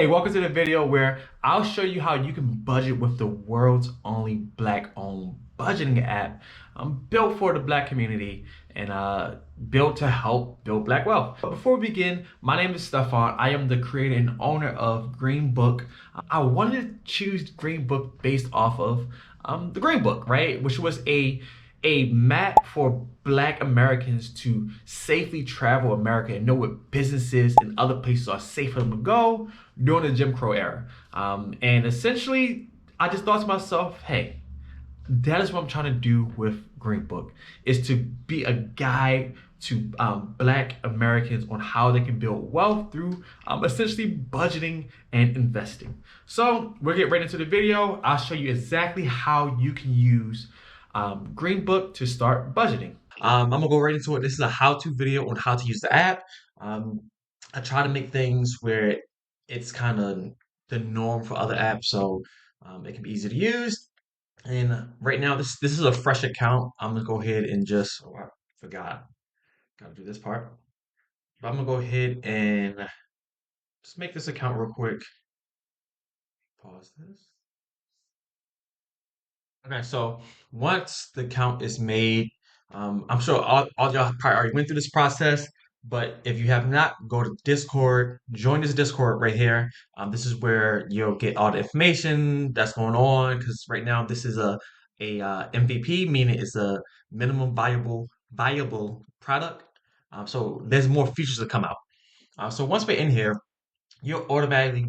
Hey, welcome to the video where I'll show you how you can budget with the world's only black-owned budgeting app, built for the black community and built to help build black wealth. But before we begin, my name is Stefan. I am the creator and owner of Green Book. I wanted to choose Green Book based off of the Green Book, right? Which was a map for black Americans to safely travel America and know what businesses and other places are safe for them to go during the Jim Crow era. And essentially, I just thought to myself, hey, that is what I'm trying to do with Green Book, is to be a guide to black Americans on how they can build wealth through essentially budgeting and investing. So we'll get right into the video. I'll show you exactly how you can use Green Book to start budgeting. I'm gonna go right into it. This is a how-to video on how to use the app. Um, I try to make things where it's kind of the norm for other apps, so it can be easy to use. And right now, this is a fresh account. I'm gonna go ahead and just I forgot, gotta do this part. But I'm gonna go ahead and just make this account real quick. Pause this. Okay, so once the count is made, I'm sure all y'all probably already went through this process, but if you have not, go to Discord, join this Discord right here. This is where you'll get all the information that's going on, because right now this is a MVP, meaning it's a minimum viable product. So there's more features to come out. So once we're in here, you'll automatically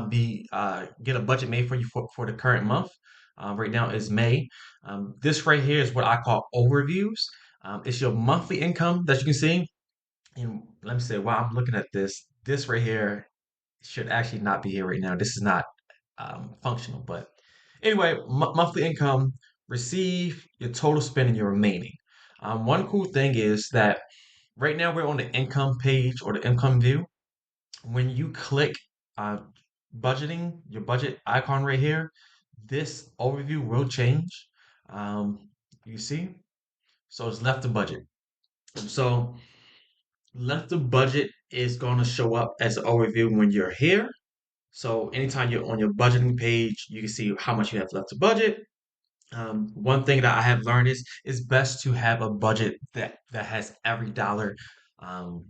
be get a budget made for you for the current month. Right now is May. This right here is what I call overviews. It's your monthly income that you can see. And let me say, while I'm looking at this right here should actually not be here right now. This is not functional. But anyway, monthly income, receive, your total spend, and your remaining. One cool thing is that right now we're on the income page or the income view. When you click uh, budgeting, your budget icon right here, this overview will change. Um, you see? So it's left to budget. So left to budget is going to show up as an overview when you're here. So anytime you're on your budgeting page, you can see how much you have left to budget. One thing that I have learned is it's best to have a budget that has every dollar, um,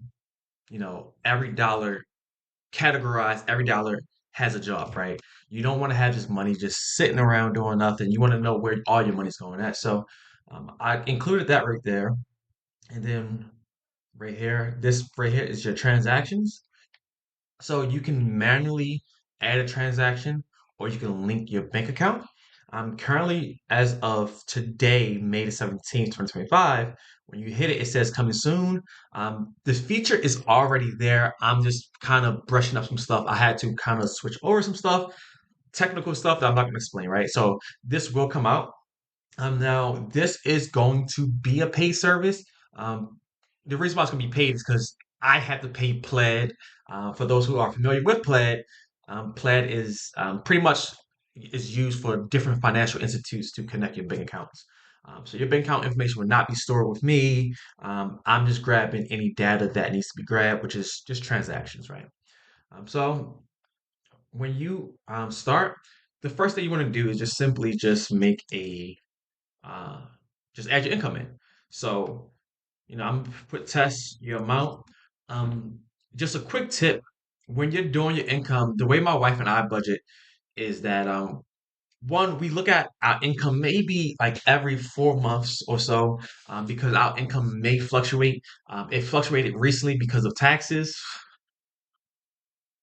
every dollar categorize, every dollar has a job, right? You don't want to have just money just sitting around doing nothing. You want to know where all your money's going at. So I included that right there. And then right here, this right here is your transactions. So you can manually add a transaction or you can link your bank account. Currently, as of today, May the 17th, 2025, when you hit it, it says coming soon. The feature is already there. I'm just kind of brushing up some stuff. I had to kind of switch over some stuff, technical stuff that I'm not going to explain, right? So this will come out. Now, this is going to be a paid service. Um, the reason why it's going to be paid is because I have to pay Plaid. For those who are familiar with Plaid, Plaid is pretty much is used for different financial institutes to connect your bank accounts. So your bank account information will not be stored with me. I'm just grabbing any data that needs to be grabbed, which is just transactions, right? So when you start, the first thing you want to do is just simply just make a uh, just add your income in. So, I'm gonna put test your amount. Um, just a quick tip: when you're doing your income, the way my wife and I budget is that one, we look at our income maybe like every 4 months or so, because our income may fluctuate. It fluctuated recently because of taxes.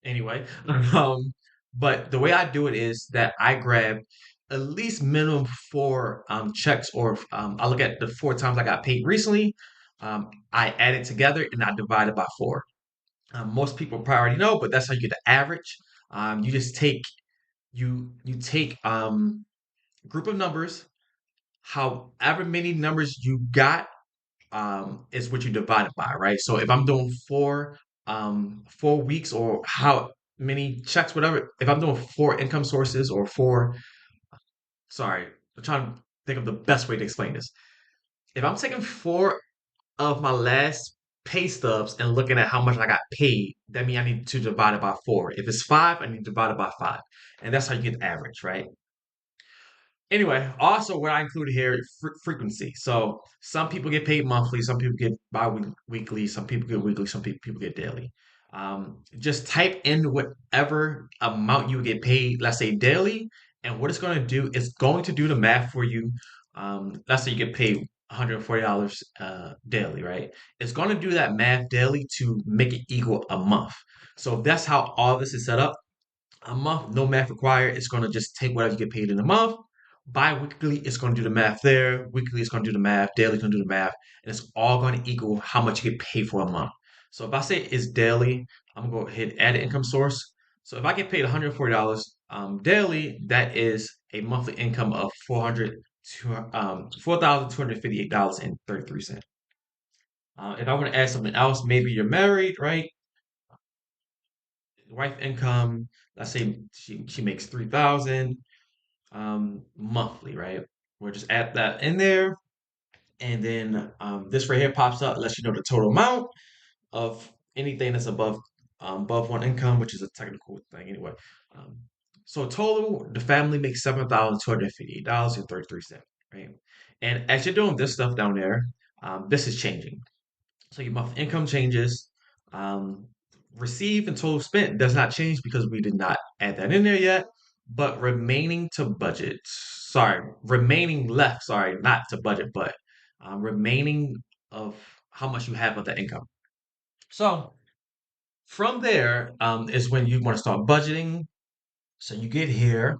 Anyway, um, but the way I do it is that I grab at least minimum four checks, or I look at the 4 times I got paid recently. I add it together and I divide it by four. Most people probably already know, but that's how you get the average. You just take you take group of numbers, however many numbers you got, is what you divide it by, right? So if I'm doing 4 weeks or how many checks, whatever, if I'm doing four income sources or four, sorry, I'm trying to think of the best way to explain this. If I'm taking four of my last pay stubs and looking at how much I got paid, that means I need to divide it by four. If it's five, I need to divide it by five. And that's how you get the average, right? Anyway, also what I included here is frequency. So some people get paid monthly, some people get bi-weekly, some people get weekly, some people get daily. Just type in whatever amount you get paid, let's say daily, and what it's going to do is going to do the math for you. Let's say you get paid $140 daily, right? It's going to do that math daily to make it equal a month. So that's how all this is set up. A month, no math required. It's going to just take whatever you get paid in a month. Bi-weekly, it's going to do the math there. Weekly, it's going to do the math. Daily, it's going to do the math. And it's all going to equal how much you get paid for a month. So if I say it's daily, I'm going to go ahead and add an income source. So if I get paid $140 daily, that is a monthly income of $4,258.33. If I want to add something else, maybe you're married, right? Wife income, let's say she makes 3,000 monthly, right? We'll just add that in there, and then this right here pops up, lets you know the total amount of anything that's above one income, which is a technical thing anyway. Um, so total, the family makes $7,258.33, right? And as you're doing this stuff down there, this is changing. So your monthly income changes. Um, Receive and total spent does not change because we did not add that in there yet. But remaining to budget, sorry, remaining left, sorry, not to budget, but remaining of how much you have of that income. So from there is when you want to start budgeting. So you get here,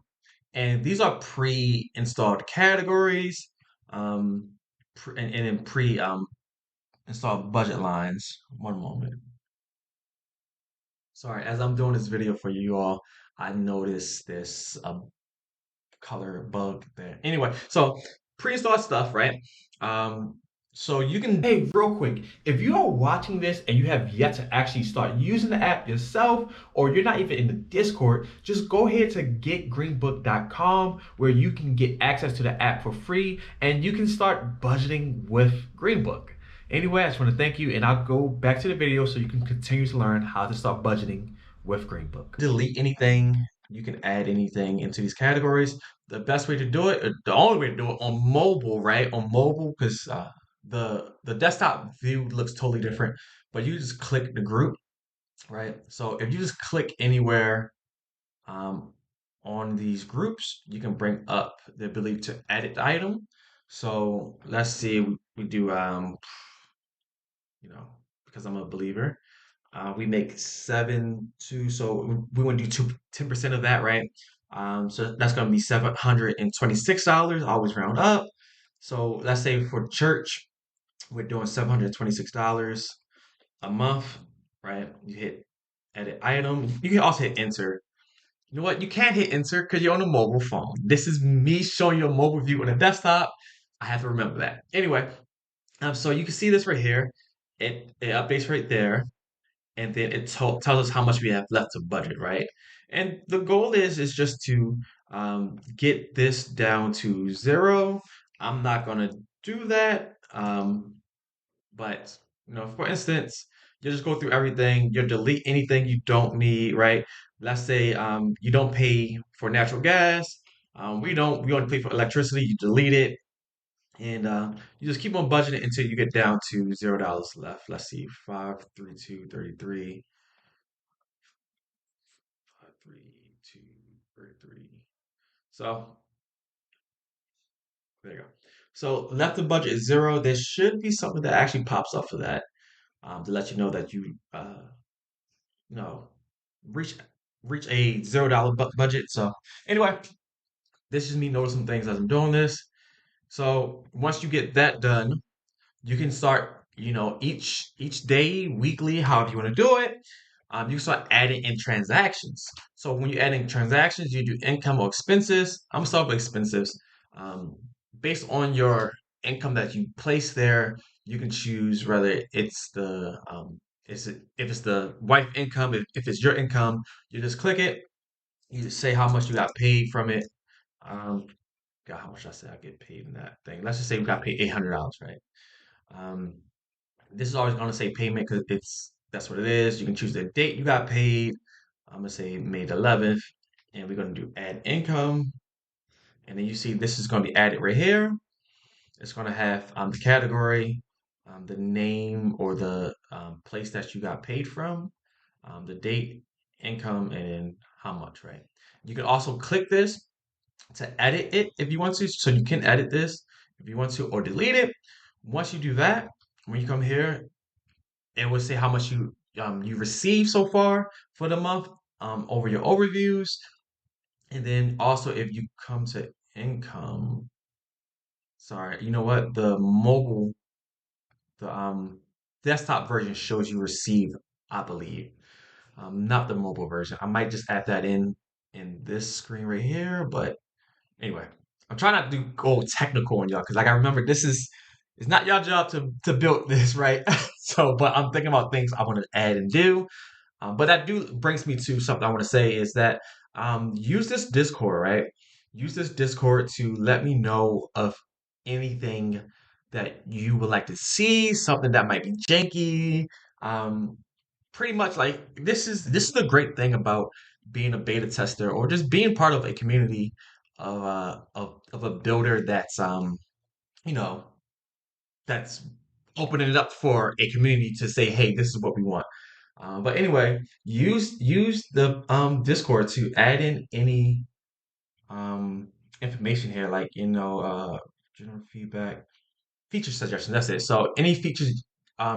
and these are pre-installed categories, um, and then installed budget lines. One moment. Sorry, as I'm doing this video for you all, I noticed this color bug there. Anyway, so pre-installed stuff, right? Um, so you can. Hey, real quick, if you are watching this and you have yet to actually start using the app yourself, or you're not even in the Discord, just go ahead to getgreenbook.com where you can get access to the app for free and you can start budgeting with Greenbook. Anyway, I just want to thank you, and I'll go back to the video so you can continue to learn how to start budgeting with Greenbook. Delete anything. You can add anything into these categories. The best way to do it, the only way to do it on mobile, right? On mobile, because the desktop view looks totally different. But you just click the group, right? So if you just click anywhere um, on these groups, you can bring up the ability to edit the item. So let's see, we do because I'm a believer. We make 7 2, so we want to do 10% of that, right? So that's going to be $726. Always round up. So let's say for church, we're doing $726 a month, right? You hit edit item. You can also hit enter. You know what? You can't hit enter because you're on a mobile phone. This is me showing you a mobile view on a desktop. I have to remember that. Anyway, so you can see this right here. It updates right there, and then it tells us how much we have left to budget, right? And the goal is just to get this down to zero. I'm not gonna do that, but for instance, you just go through everything. You delete anything you don't need, right? Let's say you don't pay for natural gas. We only pay for electricity. You delete it, and you just keep on budgeting until you get down to $0 left. Let's see, 532.33. 532.33. So there you go. So left the budget is zero. There should be something that actually pops up for that to let you know that you know reach reach a $0 budget. So anyway, this is me noticing things as I'm doing this. So once you get that done, you can start, each day, weekly, however you want to do it. You can start adding in transactions. So when you're adding transactions, you do income or expenses. I'm gonna start with expenses. Um, Based on your income that you place there, you can choose whether it's if it's the wife income, if it's your income, you just click it. You just say how much you got paid from it. Um, God, how much I said I get paid in that thing. Let's just say we got paid $800, right? Um, This is always going to say payment because that's what it is. You can choose the date you got paid. I'm gonna say May the 11th, and we're gonna do add income, and then you see this is gonna be added right here. It's gonna have the category, the name or the place that you got paid from, the date, income, and how much, right? You can also click this to edit it if you want to. So you can edit this if you want to or delete it. Once you do that, when you come here, it will say how much you received so far for the month over your overviews. And then also if you come to income, sorry, you know what? The desktop version shows you receive, I believe. Not the mobile version. I might just add that in this screen right here, but anyway, I'm trying not to go technical on y'all because like I remember this is it's not y'all job to build this, right? So, but I'm thinking about things I want to add and do. But that do brings me to something I want to say is that use this Discord, right? Use this Discord to let me know of anything that you would like to see, something that might be janky. Um, Pretty much like this is the great thing about being a beta tester or just being part of a community of a builder that's you know that's opening it up for a community to say, hey, this is what we want. But anyway, use the Discord to add in any um information here, like general feedback, feature suggestions. That's it. So any features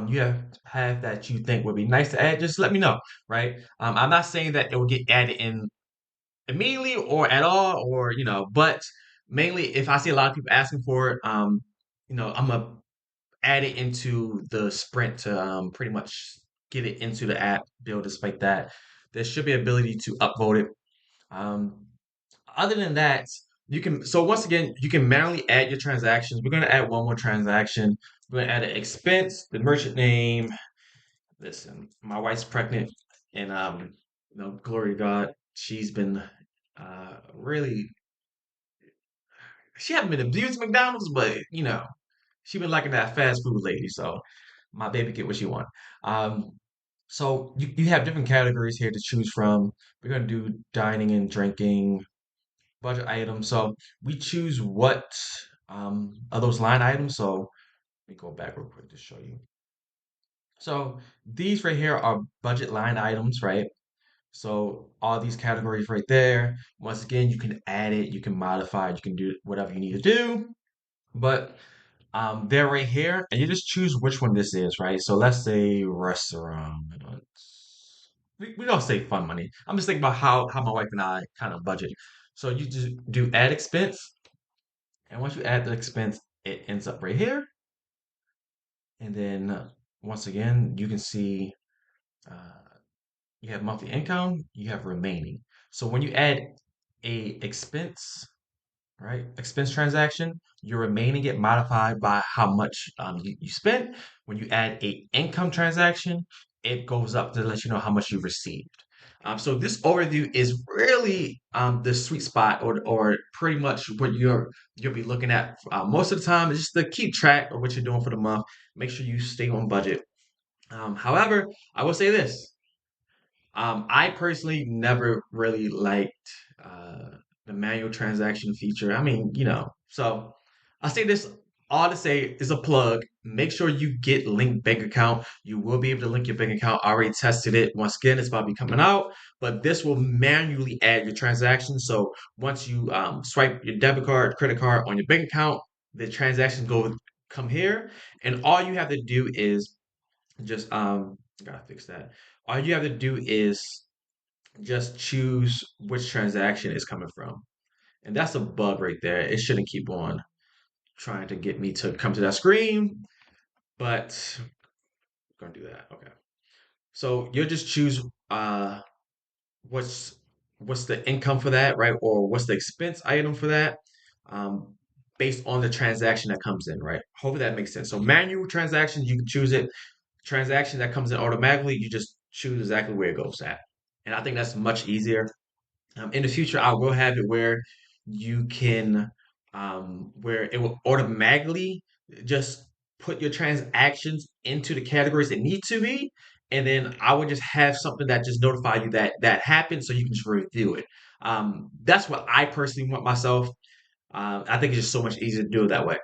you have that you think would be nice to add, just let me know, right? I'm not saying that it will get added in immediately or at all, or but mainly if I see a lot of people asking for it, I'm gonna add it into the sprint to pretty much get it into the app, build it like that. There should be ability to upvote it. Um, Other than that, you can. So once again, you can manually add your transactions. We're gonna add one more transaction. We're gonna add an expense, the merchant name. Listen, my wife's pregnant, and glory to God, she's been really. She hasn't been abused at McDonald's, but she been liking that fast food lady. So my baby get what she want. Um, so you have different categories here to choose from. We're gonna do dining and drinking, budget items. So we choose what are those line items. So let me go back real quick to show you. So these right here are budget line items, right? So all these categories right there. Once again, you can add it, you can modify it, you can do whatever you need to do. But they're right here, and you just choose which one this is, right? So let's say restaurant. We don't say fun money. I'm just thinking about how my wife and I kind of budget. So you just do add expense, and once you add the expense, it ends up right here. And then once again, you can see uh, you have monthly income, you have remaining. So when you add a expense, right? Expense transaction, your remaining get modified by how much you spent. When you add a income transaction, it goes up to let you know how much you received. So this overview is really the sweet spot, or pretty much what you'll be looking at most of the time. Is just to keep track of what you're doing for the month. Make sure you stay on budget. However, I will say this: I personally never really liked the manual transaction feature. I mean, so I say this all to say is a plug. Make sure you get linked bank account. You will be able to link your bank account. I already tested it. Once again, it's about to be coming out, but this will manually add your transactions. So once you swipe your debit card, credit card on your bank account, the transactions come here, and all you have to do is just gotta fix that. All you have to do is just choose which transaction is coming from. And that's a bug right there. It shouldn't keep on trying to get me to come to that screen, but we're gonna do that. Okay. So you'll just choose what's what's the income for that, right? Or what's the expense item for that, um, based on the transaction that comes in, right? Hopefully that makes sense. So manual transactions, you can choose it. Transaction that comes in automatically, you just choose exactly where it goes at. And I think that's much easier. In the future, I will have it where you can, where it will automatically just put your transactions into the categories that need to be, and then I would just have something that just notify you that that happened, so you can just review it. That's what I personally want myself. I think it's just so much easier to do it that way.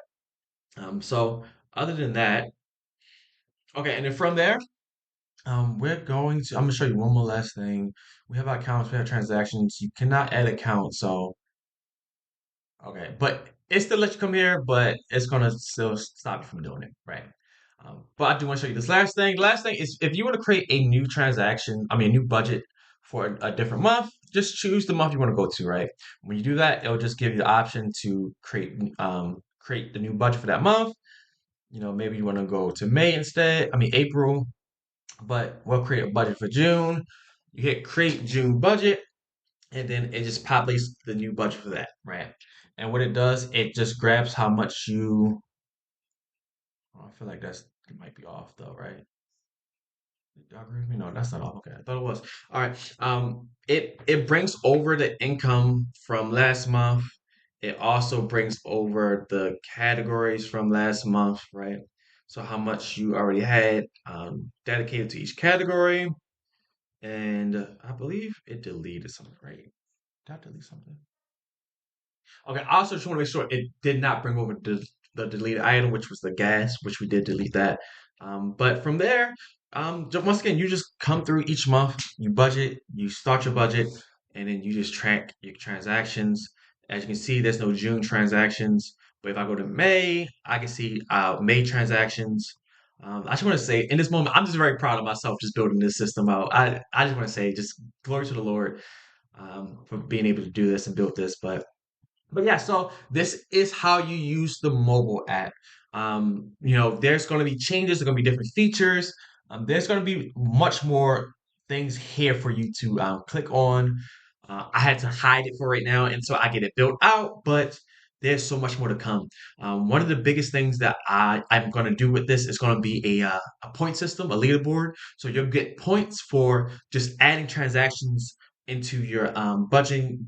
So other than that, okay, and then from there, we're going to. I'm gonna show you one more last thing. We have accounts, we have transactions. You cannot add accounts, so okay, but it still lets you come here, but it's gonna still stop you from doing it, right? But I do want to show you this last thing. Last thing is if you want to create a new transaction, I mean a new budget for a different month, just choose the month you want to go to, right? When you do that, it'll just give you the option to create the new budget for that month. Maybe you want to go to May instead. I mean April, but we'll create a budget for June. You hit create June budget, and then it just populates the new budget for that, right? And what it does, it just grabs how much you. Oh, I feel like it might be off though, right? Algorithm? No, that's not off. Okay, I thought it was. All right. It brings over the income from last month. It also brings over the categories from last month, right? So how much you already had dedicated to each category, and I believe it deleted something, right? Did I delete something? Okay, I also just want to make sure it did not bring over the deleted item, which was the gas, which we did delete that. But from there, once again, you just come through each month, you budget, you start your budget, and then you just track your transactions. As you can see, there's no June transactions, but if I go to May, I can see May transactions. I just want to say, in this moment, I'm just very proud of myself just building this system out. I just want to say, just glory to the Lord for being able to do this and build this. But yeah, so this is how you use the mobile app. There's going to be changes, there's going to be different features. There's going to be much more things here for you to click on. I had to hide it for right now until I get it built out, but there's so much more to come. One of the biggest things that I'm going to do with this is going to be a point system, a leaderboard. So you'll get points for just adding transactions into your budgeting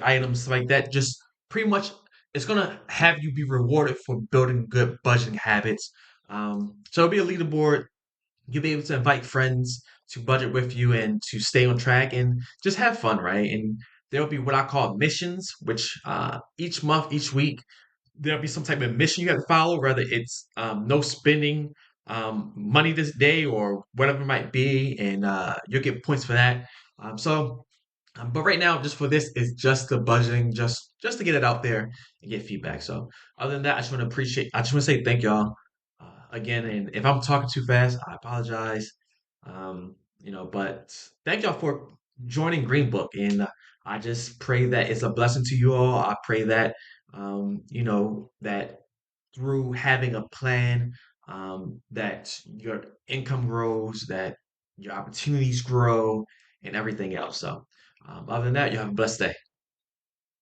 items stuff like that. Just pretty much it's gonna have you be rewarded for building good budgeting habits. So it'll be a leaderboard. You'll be able to invite friends to budget with you and to stay on track and just have fun, right? And there'll be what I call missions, which each month, each week, there'll be some type of mission you have to follow, whether it's no spending money this day or whatever it might be, and you'll get points for that. But right now, just for this, is just the budgeting, just to get it out there and get feedback. So other than that, I just want to say thank y'all again. And if I'm talking too fast, I apologize. But thank y'all for joining Green Book, and I just pray that it's a blessing to you all. I pray that that through having a plan, that your income grows, that your opportunities grow, and everything else. So, other than that, you have a blessed day.